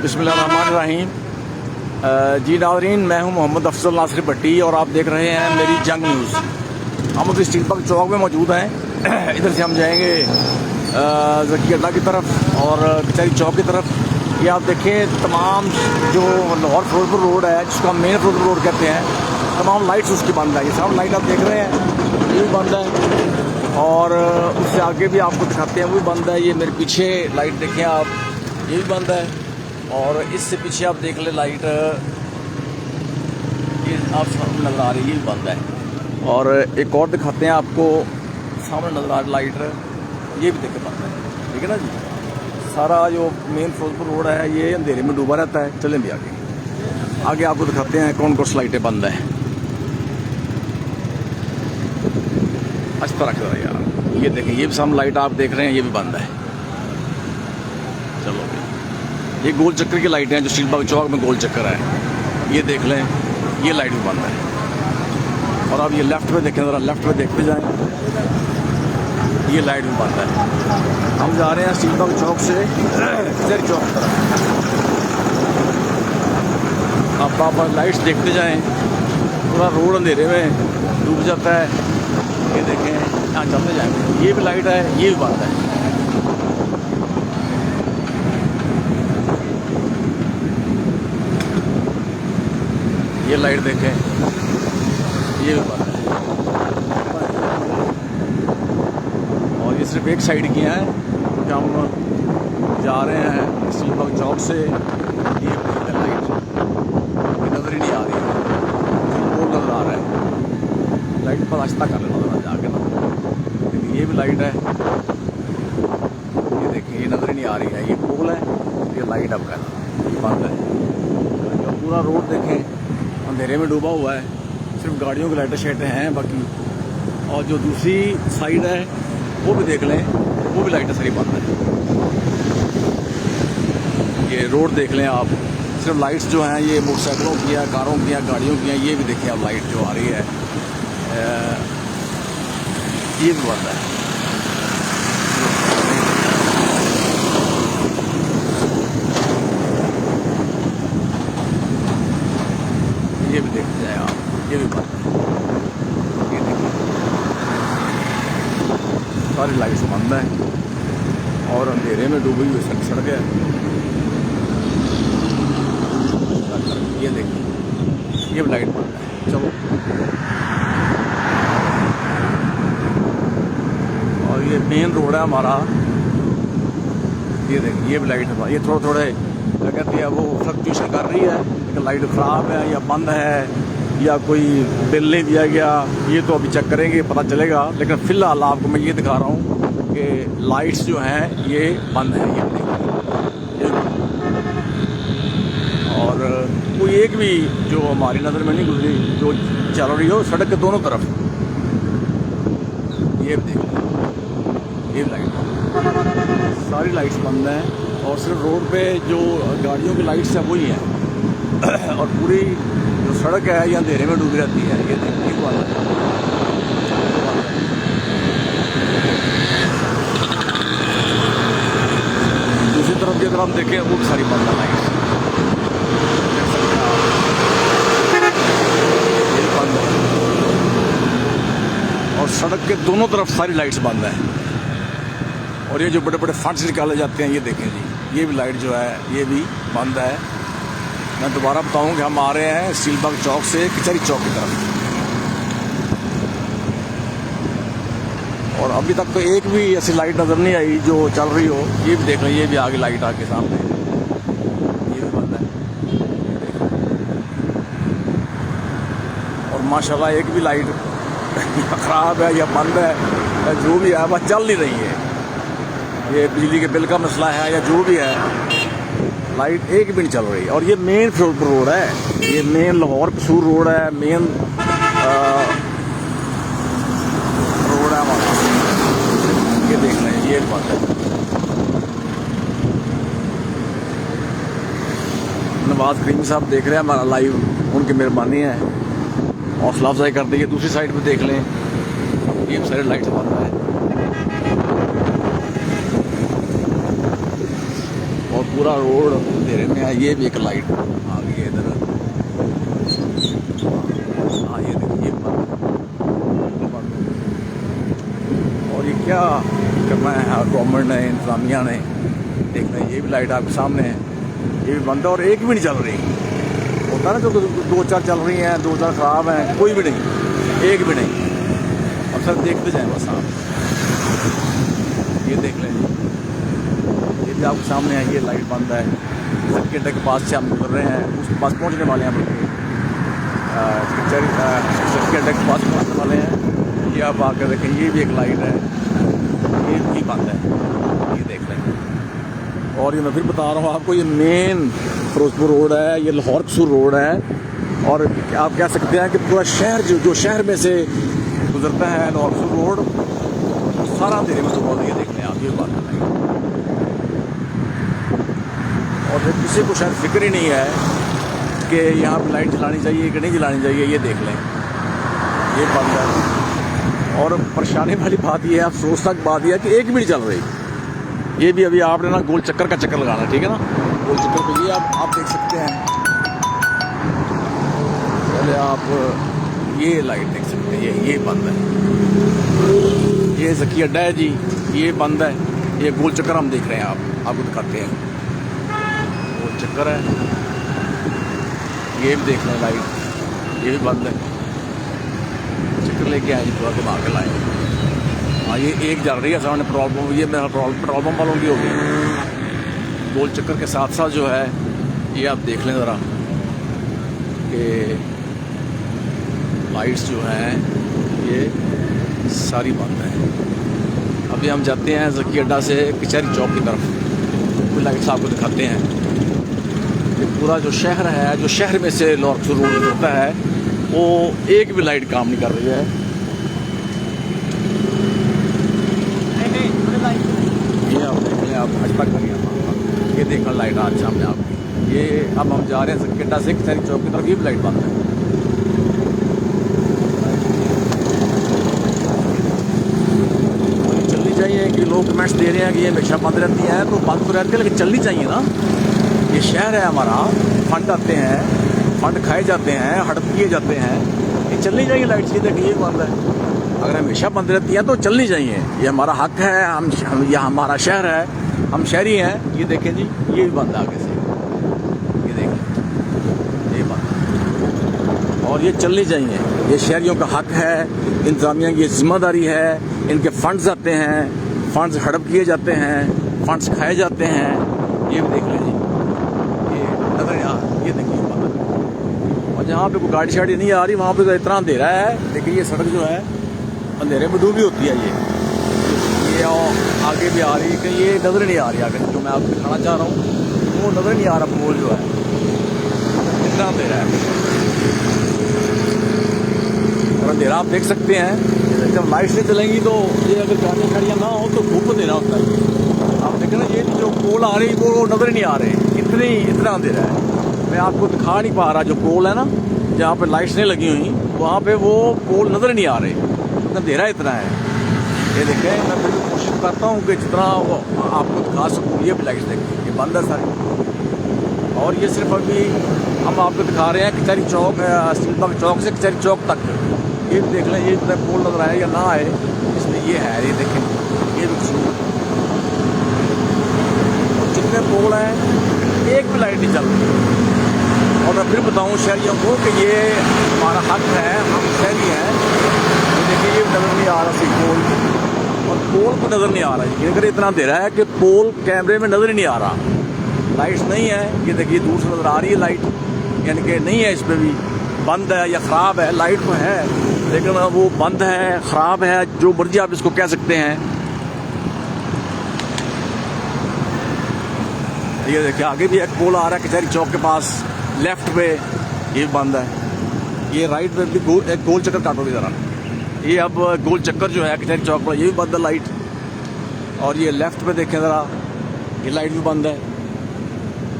बिस्मिल्लाहिर्रहमानिर्रहीम। जी नाज़रीन, मैं हूं मोहम्मद अफजल नासिर भट्टी और आप देख रहे हैं मेरी जंग न्यूज़। हम अभी स्टील बाग चौक में मौजूद हैं। इधर से हम जाएंगे ज़की अड्डा की तरफ और कचहरी चौक की तरफ। ये आप देखें, तमाम जो लाहौर फिरोजपुर रोड है, जिसको हम मेन फिरोजपुर रोड कहते हैं, तमाम लाइट्स उसकी बंद है। ये सामने लाइट आप देख रहे हैं, ये भी बंद है और उससे आगे भी आपको दिखाते हैं, वो भी बंद है। ये मेरे पीछे लाइट देखें आप, ये भी बंद है और इससे पीछे आप देख ले लाइट, ये आप सामने नज़र आ रही है, ये भी बंद है। और एक और दिखाते हैं आपको, सामने नज़र आ रही लाइट, ये भी देखे बंद है। ठीक है ना जी। सारा जो मेन फिरोजपुर रोड है ये अंधेरे में डूबा रहता है। चलें भी आगे आपको दिखाते हैं कौन कौन सी लाइटें बंद है। अच्छा रख रहा यार, ये देखें, ये भी सामने लाइट आप देख रहे हैं, ये भी बंद है। चलो ये गोल चक्कर की लाइटें हैं जो स्टील बाग चौक में गोल चक्कर है, ये देख लें, ये लाइट भी बंद है। और अब ये लेफ्ट में देखें, ज़रा लेफ्ट में देखते जाएं, ये लाइट भी बंद है। हम जा रहे हैं स्टील बाग चौक से कचहरी चौक की तरफ। अब आप लाइट्स देखते जाएं, पूरा रोड अंधेरे में डूब जाता है। ये देखें, यहाँ चलते जाएंगे, ये भी लाइट है, ये भी बंद है। ये लाइट देखें, ये भी बंद है और ये सिर्फ एक साइड की हैं कि हम जा रहे हैं स्टील बाग चौक से। ये लाइट नज़र ही नहीं आ रही, वो नज़र आ रहा है। लाइट पर रास्ता कर लेना जाके ना, लेकिन ये भी लाइट है, ये देखिए, ये नज़र ही नहीं आ रही है। ये पोल है, ये लाइट अब है, ये बंद है। पूरा रोड देखें अंधेरे में डूबा हुआ है, सिर्फ गाड़ियों की लाइटें शेटें हैं बाकी। और जो दूसरी साइड है वो भी देख लें, वो भी लाइटें सारी बंद है। ये रोड देख लें आप, सिर्फ लाइट्स जो हैं ये मोटरसाइकिलों की हैं, कारों की हैं, गाड़ियों की हैं। ये भी देखिए आप, लाइट जो आ रही है ये भी बंद है। ये भी देखते जाए आप, ये भी बंद है। ये देखिए, सारी लाइट्स बंद है और अंधेरे में डूबी हुई सड़क है। ये देखिए, ये भी लाइट बंद है। चलो, और ये मेन रोड है हमारा, ये देखिए, ये भी लाइट है। ये थोड़े क्या कहती है, वो फ्लक्चुएशन कर रही है, लेकिन लाइट ख़राब है या बंद है या कोई बिल नहीं दिया गया, ये तो अभी चेक करेंगे, पता चलेगा। लेकिन फ़िलहाल आपको मैं ये दिखा रहा हूँ कि लाइट्स जो हैं ये बंद हैं। ये और कोई एक भी जो हमारी नज़र में नहीं गुजरी, जो चल रही हो सड़क के दोनों तरफ, ये देख लो, ये लाइट, सारी लाइट्स बंद हैं और सिर्फ रोड पे जो गाड़ियों की लाइट्स हैं वही हैं और पूरी जो सड़क है ये अंधेरे में डूबी रहती है। ये देखिए, बंद है। दूसरी तरफ की अगर हम देखें, वो भी सारी बंद है लाइट्स, ये बंद है और सड़क के दोनों तरफ सारी लाइट्स बंद है। और ये जो बड़े बड़े फंड्स निकाले जाते हैं, ये देखें जी, ये भी लाइट जो है ये भी बंद है। मैं दोबारा बताऊं कि हम आ रहे हैं स्टील बाग चौक से कचहरी चौक की तरफ और अभी तक तो एक भी ऐसी लाइट नज़र नहीं आई जो चल रही हो। ये भी देख लें, ये भी आगे लाइट आके सामने, ये भी बंद है। और माशाल्लाह एक भी लाइट ख़राब है या बंद है, जो भी है वह चल नहीं रही है। ये बिजली के बिल का मसला है या जो भी है, लाइट एक भी नहीं चल रही। और ये मेन फिरोजपुर रोड है, ये मेन लाहौर कसूर रोड है, मेन रोड है हमारा। ये देख लें, ये बंद है। नवाज करीम साहब देख रहे हैं हमारा लाइव, उनकी मेहरबानी है, हौसला अफजाई कर दी है। दूसरी साइड पे देख लें, ये सारी लाइट बंद है और पूरा रोड अंधेरे में है। ये भी एक लाइट आ गई है इधर। हाँ ये देखिए और ये क्या करना है गवर्नमेंट ने, इंतजामिया ने। देख रहे हैं ये भी लाइट आपके सामने है, ये भी बंद है और एक भी नहीं चल रही। होता ना जो दो चार चल रही हैं, दो चार खराब हैं, कोई भी नहीं, एक भी नहीं। अब सर देखते जाएं बस आप, ये देख लें, ये भी आपके सामने है, ये लाइट बंद है। सर्किट के पास से हम गुजर रहे हैं, उसके पास पहुंचने वाले हैं, बल्कि सर्किट के पास पहुंचने वाले हैं। ये आप आकर देखें, ये भी एक लाइट है, ये भी बंद है, ये देख लें। और ये मैं फिर बता रहा हूँ आपको, ये मेन फिरोजपुर रोड है, ये लाहौर कसूर रोड है। और आप कह सकते हैं कि पूरा शहर जो शहर में से गुजरता है लाहौर कसूर रोड, सारा अंधेरे में डूबा हुआ। ये देख लें आप, ये बात नहीं। और फिर किसी को शायद फिक्र ही नहीं है कि यहाँ पर लाइट जलानी चाहिए कि नहीं जलानी चाहिए। ये देख लें, ये बंद है। और परेशानी वाली बात ये है, अफसोसनाक बात यह है कि एक भी नहीं चल रही। ये भी अभी आपने ना गोल चक्कर का चक्कर लगाना, ठीक है ना, गोल चक्कर पे ये आप देख सकते हैं। पहले आप ये लाइट देख सकते हैं, ये बंद है। ये ज़की अड्डा है जी, ये बंद है। ये गोल चक्कर हम देख रहे हैं, आपको दिखाते हैं, गोल चक्कर है। ये भी देख लें लाइट, ये भी बंद है। चक्कर लेके आए थोड़ा घुमा के लाए। हाँ ये एक जल रही है सामने, प्रॉब्लम ये मेरा प्रॉब्लम वालों की होगी। गोल चक्कर के साथ साथ जो है ये आप देख लें ज़रा कि लाइट्स जो हैं ये सारी बंद हैं। अभी हम जाते हैं ज़की अड्डा से कचहरी चौक की तरफ, कोई लाइट्स आपको दिखाते हैं। ये पूरा जो शहर है, जो शहर में से लाहौर कसूर रोड होता है, वो एक भी लाइट काम नहीं कर रही है। ये आप देख लें, आप हज तक करिए, ये देखना लाइट आज सामने आपकी। ये अब हम जा रहे हैं ज़की अड्डा से कचहरी चौक की तरफ, ये भी लाइट बंद है। चलनी चाहिए कि लोग कमेंट्स दे रहे हैं कि ये हमेशा बंद रहती है, तो बंद तो रहती है लेकिन चलनी चाहिए ना। ये शहर है हमारा, फंड आते हैं, फंड खाए जाते हैं, हड़प किए जाते हैं, ये चलनी चाहिए लाइट्स। ये देखिए ये बंद है। अगर हमेशा बंद रहती हैं तो चलनी चाहिए, ये हमारा हक है। हम यह हमारा शहर है, हम शहरी हैं। ये देखें जी, ये भी बंद है आगे से, ये देखें, ये बंद है। और ये चलनी चाहिए, ये शहरियों का हक है, इंतजामिया की जिम्मेदारी है। इनके फंड्स आते हैं, फंड्स हड़प किए जाते हैं, फंड्स खाए जाते हैं। ये भी देख लीजिए, ये नजर ये देखिए बंद है। और जहाँ पे कोई गाड़ी शाड़ी नहीं आ रही वहाँ पे तो इतना अंधेरा है। देखिए ये सड़क जो है अंधेरे में डूबी होती है। ये आगे भी आ रही है कि ये नज़र नहीं आ रही आगे, जो मैं आपको दिखाना चाह रहा हूँ वो नज़र नहीं आ रहा। पोल जो है इतना अंधेरा है, और अंधेरा आप देख सकते हैं। जब लाइट्स नहीं चलेंगी तो ये अगर गाड़ियाँ खड़ियाँ ना हो तो धूप अंधेरा होता है। आप देखें ना, ये जो पोल आ रही वो नज़र नहीं आ रहे, इतना अंधेरा है। मैं आपको दिखा नहीं पा रहा। जो पोल है ना, जहाँ पे लाइट्स नहीं लगी हुई, वहाँ पे वो पोल नज़र नहीं आ रहे, अंधेरा इतना है। ये देखें, मैं फिर भी कोशिश करता हूँ कि जितना आपको दिखा सकूँ। ये लाइट्स देखिए, ये बंद है सारी। और ये सिर्फ अभी हम आपको दिखा रहे हैं कचहरी चौक, स्टीलबर्ग चौक से कचहरी चौक तक। ये भी देख लें, ये इतना पोल नजर आए या ना आए, इसलिए ये है। ये देखें, ये भी कसूर। जितने पोल हैं एक भी लाइट नहीं चल रही। और मैं फिर बताऊँ शहरियों को कि ये हमारा हक है, हम शहरी हैं। देखिए ये नज़र नहीं आ रहा सी पोल, और पोल को नज़र नहीं आ रहा है। अगर इतना दे रहा है कि पोल कैमरे में नज़र ही नहीं आ रहा, लाइट्स नहीं है। ये देखिए दूर से नज़र आ रही है लाइट, यानी कि नहीं है, इस पर भी बंद है या ख़राब है। लाइट तो है लेकिन वो बंद है, ख़राब है, जो मर्जी आप इसको कह सकते हैं। ये देखिए आगे भी एक पोल आ रहा है कचहरी चौक के पास, लेफ्ट पे, ये बंद है। ये राइट पे भी एक गोल चक्कर काटो भी ज़रा। ये अब गोल चक्कर जो है कचहरी चौक पर, ये भी बंद है लाइट। और ये लेफ्ट पे देखें ज़रा, ये लाइट भी बंद है।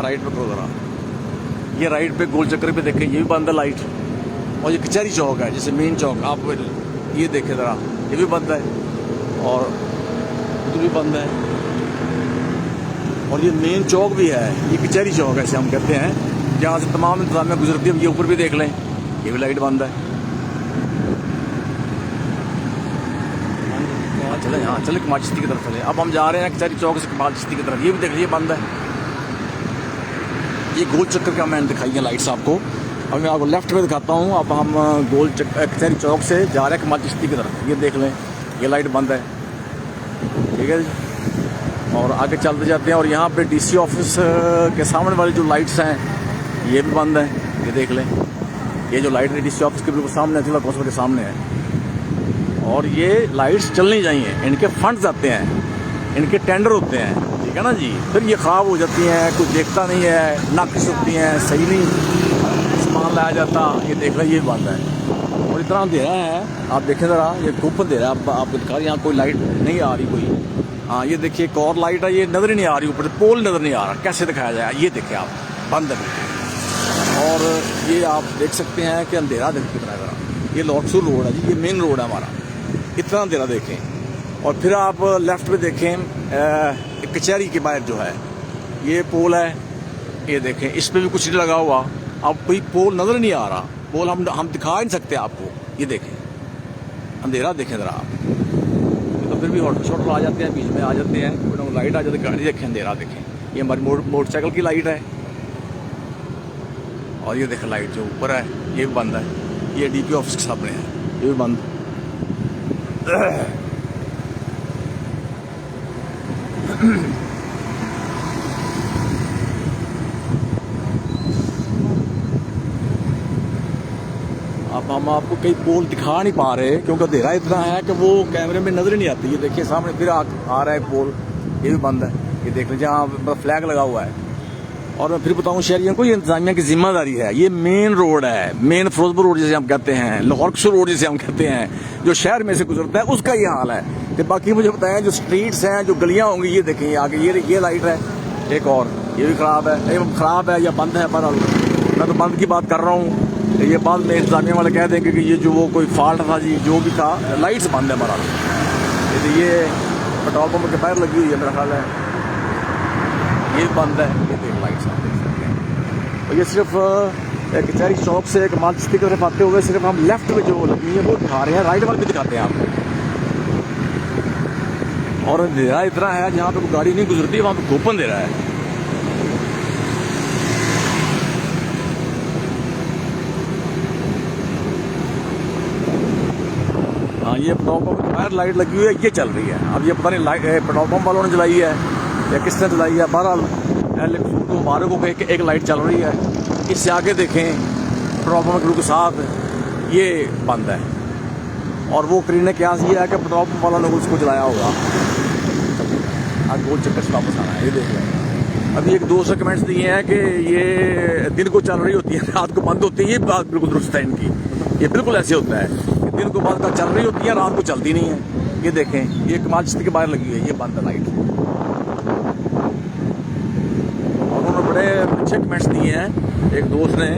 राइट पे करो ज़रा, ये राइट पे गोल चक्कर पे देखें, ये भी बंद है लाइट। और ये कचहरी चौक है, जैसे मेन चौक, आप ये देखें ज़रा, ये भी बंद है। और उधर भी बंद है। और ये मेन चौक भी है, ये कचहरी चौक ऐसे हम कहते हैं, जहाँ से तमाम इंतजामिया गुजरती है। ये ऊपर भी देख लें, ये भी लाइट बंद है। चले हाँ चले कमाल चिश्ती की तरफ चले। अब हम जा रहे हैं कचहरी चौक से कमाल चिश्ती की तरफ। ये भी देख लीजिए बंद है। ये गोल चक्कर का मैंने दिखाई है लाइट्स आपको। अब मैं आपको लेफ्ट में दिखाता हूँ। अब हम गोल कचहरी चौक से जा रहे हैं कमाल चिश्ती की तरफ। ये देख लें, ये लाइट बंद है, ठीक है जी। और आगे चलते जाते हैं और यहाँ पे डीसी ऑफिस के सामने वाली जो लाइट्स हैं ये भी बंद है। ये देख लें, ये जो लाइट है डीसी ऑफिस के बिल्कुल सामने, जिला कौंसल के सामने है। और ये लाइट्स चलनी चाहिए, इनके फंड्स आते हैं, इनके टेंडर होते हैं, ठीक है ना जी। फिर ये ख़राब हो जाती हैं, कुछ देखता नहीं है, नाकिस होती हैं, सही नहीं सामान लाया जाता। ये देख लें, ये बंद है। और इतना अंधेरा है, आप देखें ज़रा, ये धूप अंधेरा है। आप दिखा रहे, यहाँ कोई लाइट नहीं आ रही कोई। हाँ ये देखिए एक और लाइट है, ये नज़र ही नहीं आ रही, ऊपर पोल नज़र नहीं आ रहा, कैसे दिखाया जाए। ये देखिए आप, बंद है। और ये आप देख सकते हैं कि अंधेरा देख कितना है। ये लॉर्डसुर रोड है जी, ये मेन रोड है हमारा। इतना अंधेरा देखें। और फिर आप लेफ्ट में देखें, कचहरी के बाहर जो है ये पोल है, ये देखें, इस पर भी कुछ नहीं लगा हुआ। अब कोई पोल नज़र नहीं आ रहा, पोल हम दिखा नहीं सकते आपको। ये देखें, अंधेरा देखें ज़रा आप। तो फिर भी होटल शोटल आ जाते हैं, बीच में आ जाते हैं, कोई लाइट आ जाती है, गाड़ी देखें, अंधेरा देखें। ये हमारी मोटरसाइकिल की लाइट है। और ये देखें लाइट जो ऊपर है ये भी बंद है। ये डीपी ऑफिस के सामने है, ये भी बंद। अब हम आपको कई पोल दिखा नहीं पा रहे क्योंकि अंधेरा इतना है कि वो कैमरे में नजर ही नहीं आती। ये देखिए सामने फिर आ रहा है पोल, ये भी बंद है। ये देख लीजिए, जहाँ फ्लैग लगा हुआ है। और मैं फिर बताऊं शहरियों को, ये इंतजामिया की जिम्मेदारी है। ये मेन रोड है, मेन फिरोजपुर रोड जिसे हम कहते हैं, लाहौर कसूर रोड जिसे हम कहते हैं, जो शहर में से गुजरता है, उसका ये हाल है। कि बाकी मुझे बताएं जो स्ट्रीट्स हैं, जो गलियां होंगी, ये देखें आगे ये लाइट है एक, और ये भी खराब है या बंद है। पर मैं तो बंद की बात कर रहा हूँ। ये बाद में इंतजामिया वाले कह देंगे कि ये जो वो कोई फॉल्ट था जी, जो भी था, लाइट्स बंद है हमारा। ये पेट्रोल पंप के बाहर लगी हुई है मेरा ख्याल है, ये बंद है। ये देख लाइट्स आप देख सकते हैं। और ये सिर्फ कचहरी चौक से कमाल चिश्ती की तरफ आते हुए सिर्फ हम लेफ्ट में जो लगी है वो दिखा रहे हैं, राइट वाले भी दिखाते हैं आपको। और अंधेरा इतना है, जहाँ पे कोई गाड़ी नहीं गुजरती वहाँ पे धूप अंधेरा है। हाँ ये पेट्रोल पंप के बाहर लाइट लगी हुई है, ये चल रही है। अब ये पता नहीं पेट्रोल पंप वालों ने जलाई है या किसने जलाई है। बहरहाल तो हमारे को एक लाइट चल रही है। इससे आगे देखें पेट्रोल पंप के साथ ये बंद है। और वो करीने क्या ये है कि पेट्रोल पंप वालों ने उसको जलाया होगा। आज गोल चक्कर से वापस आना है, ये देख लें। अभी एक दोस्त कमेंट्स दिए हैं कि ये दिन को चल रही होती है, रात को बंद होती है। ये बात बिल्कुल दुरुस्त है इनकी, ये बिल्कुल ऐसे होता है। दिन को बाद का चल रही होती है, रात को चलती नहीं है। ये देखें, ये कमाल चिश्ती के बाहर लगी हुई है, ये बंद है लाइट। और उन्होंने बड़े अच्छे कमेंट्स दिए हैं। एक दोस्त ने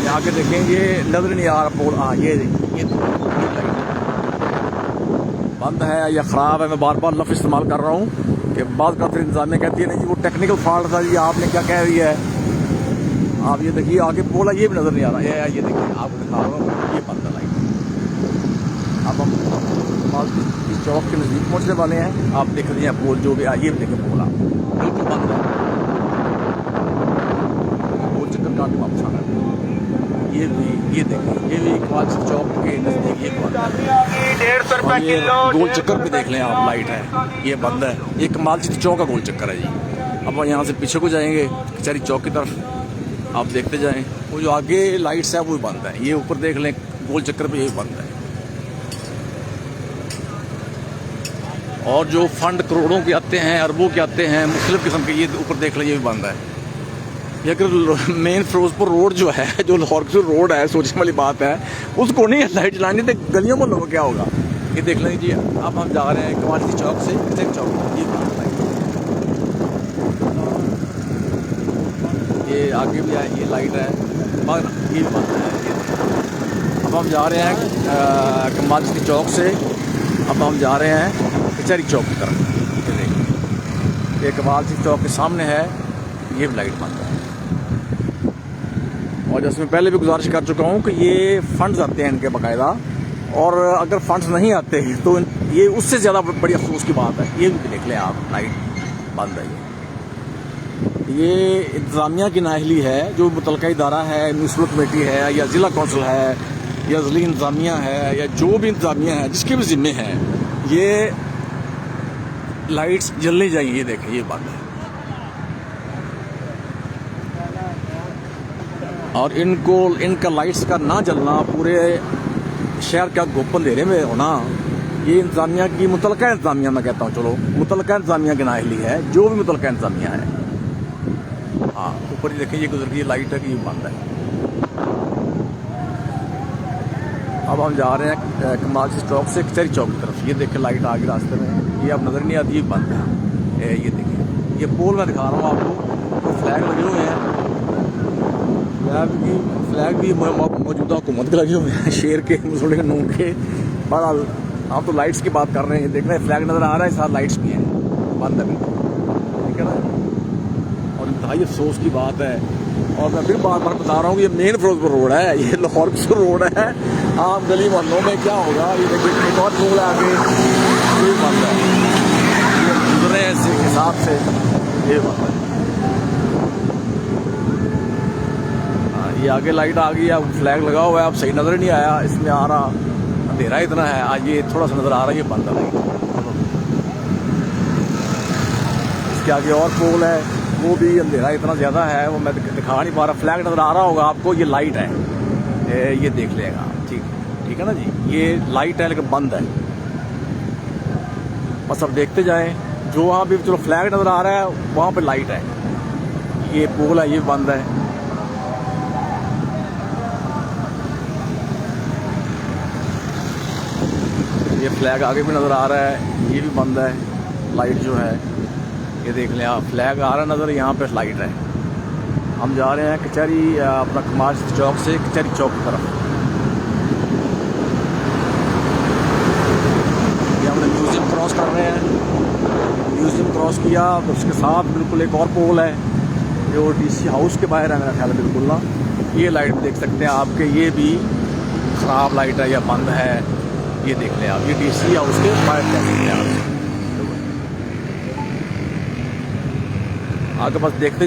यहाँ के देखें, ये नजर नहीं आ रहा पोल। हाँ ये लाइट बंद है या ख़राब है। मैं बार बार लफ्ज़ इस्तेमाल कर रहा हूँ कि बाद का फिर इंतजामिया कहती है नहीं जी वो टेक्निकल फॉल्ट था जी, आपने क्या कह दिया है। आप ये देखिए आगे पोल है, ये भी नज़र नहीं आ रहा है। ये देखिए आपको दिखा रहा हूँ, ये बंद है लाइट। अब हम इस चौक के नज़दीक पहुँचने वाले हैं। आप देख लीजिए पोल जो भी ये भी देखें, पोल बिल्कुल बंद है। गोल चक्कर का भी वापस आना है। ये देखें, ये भी कमाल चिश्ती चौक के नज़दीक ये बंद है। 150 रुपए किलो। गोल चक्कर पे देख लें आप, लाइट है, ये बंद है। ये कमाल चिश्ती चौक का गोल चक्कर है जी। अब यहाँ से पीछे को जाएंगे कचहरी चौक की तरफ, आप देखते जाएं, वो जो आगे लाइट्स है वो बंद है। ये ऊपर देख लें गोल चक्कर पे, ये बंद है। और जो फंड करोड़ों के आते हैं, अरबों के आते हैं, मुख्तलिफ किस्म के, ये ऊपर देख लें, ये भी बंद है। ये अगर मेन फिरोजपुर रोड जो है, जो लाहौर कसूर रोड है, सोचने वाली बात है, उसको नहीं लाइट जलानी तो गलियों में लोगों क्या होगा। ये देख लीजिए, अब हम जा रहे हैं कमाल चिश्ती चौक से कचहरी चौक। ये आगे भी है, ये लाइट है, मगर ये भी बंद है। अब हम जा रहे हैं कमाल चिश्ती चौक से, अब हम जा रहे हैं कचहरी चौक की तरफ। ये कमाल चीज चौक के सामने है, ये लाइट बंद है। और जैसे मैं पहले भी गुजारिश कर चुका हूँ कि ये फंड्स आते हैं इनके बाकायदा, और अगर फंड्स नहीं आते तो ये उससे ज़्यादा बड़ी अफसोस की बात है। ये भी देख लें आप, लाइट बंद है। ये इंतज़ामिया की नाअहली है, जो मुतलका इदारा है, म्यूनसिपल कमेटी है या ज़िला कौंसिल है या ज़िली इंतज़ामिया है या जो भी इंतज़ामिया है जिसके भी ज़िम्मे हैं, ये लाइट्स जलनी चाहिए। ये देखें, ये बात है। और इनका लाइट्स का ना जलना, पूरे शहर का गोप अंधेरे में होना, ये इंतज़ामिया की, मुतलका इंतज़ामिया मैं कहता हूँ, चलो मुतलका इंतज़ामिया की नाअहली है, जो भी मुतलका इंतज़ामिया है। हाँ, ऊपर ही देखें, ये गुजर गई लाइट है कि ये बंद है। अब हम जा रहे हैं कमाल चौक से कचहरी चौक की तरफ। ये देखें, लाइट आ गई रास्ते में, ये अब नज़र नहीं आती, ये बंद है। ये देखें, ये पोल मैं दिखा रहा हूँ आपको, तो फ्लैग लगे हुए हैं। फ्लैग भी मौजूदा हुकूमत के लगे हुए हैं, शेर के, मुसोड़े के, नूह के। बहरहाल आप तो लाइट्स की बात कर रहे हैं, देख रहे हैं फ्लैग नज़र आ रहा है, साथ लाइट्स भी हैं, बंद है, ठीक है ना। और इंतहाई अफसोस की बात है। और मैं फिर बार बार बता रहा हूँ, ये मेन फिरोजपुर रोड है, ये लाहौर रोड है। आम गली मोहल्लों में क्या होगा, ये देखिए एक और पोल है आगे, ये बंद है। ये गुजरे हैं इस हिसाब से, ये बंद है। ये आगे लाइट आ गई, अब फ्लैग लगा हुआ है, अब सही नज़र नहीं आया, इसमें आ रहा अंधेरा इतना है। आज ये थोड़ा सा नज़र आ रहा है, ये बंद है लाइट। इसके आगे और पोल है, वो भी अंधेरा इतना ज़्यादा है, वो मैं दिखा नहीं पा रहा। फ्लैग नज़र आ रहा होगा आपको, ये लाइट है, ये देख लेगा, ठीक है ना जी। ये लाइट है लेकिन बंद है, बस अब देखते जाएं। जो वहाँ भी चलो फ्लैग नज़र आ रहा है, वहाँ पे लाइट है। ये पोल है, ये बंद है। ये फ्लैग आगे भी नज़र आ रहा है, ये भी बंद है। लाइट जो है, ये देख लें आप, फ्लैग आ रहा नज़र, यहाँ पे लाइट है। हम जा रहे हैं कचहरी, अपना कमाल चौक से कचहरी चौक की तरफ। ये हमने म्यूज़ियम क्रॉस कर रहे हैं। म्यूज़ियम क्रॉस किया तो उसके साथ बिल्कुल एक और पोल है, जो डीसी हाउस के बाहर है मेरा ख्याल है, बिल्कुल ना। ये लाइट देख सकते हैं आपके, ये भी ख़राब लाइट है या बंद है, ये देख लें आप। ये डीसी हाउस के बाहर कह सकते हैं आप। आगे बस देखते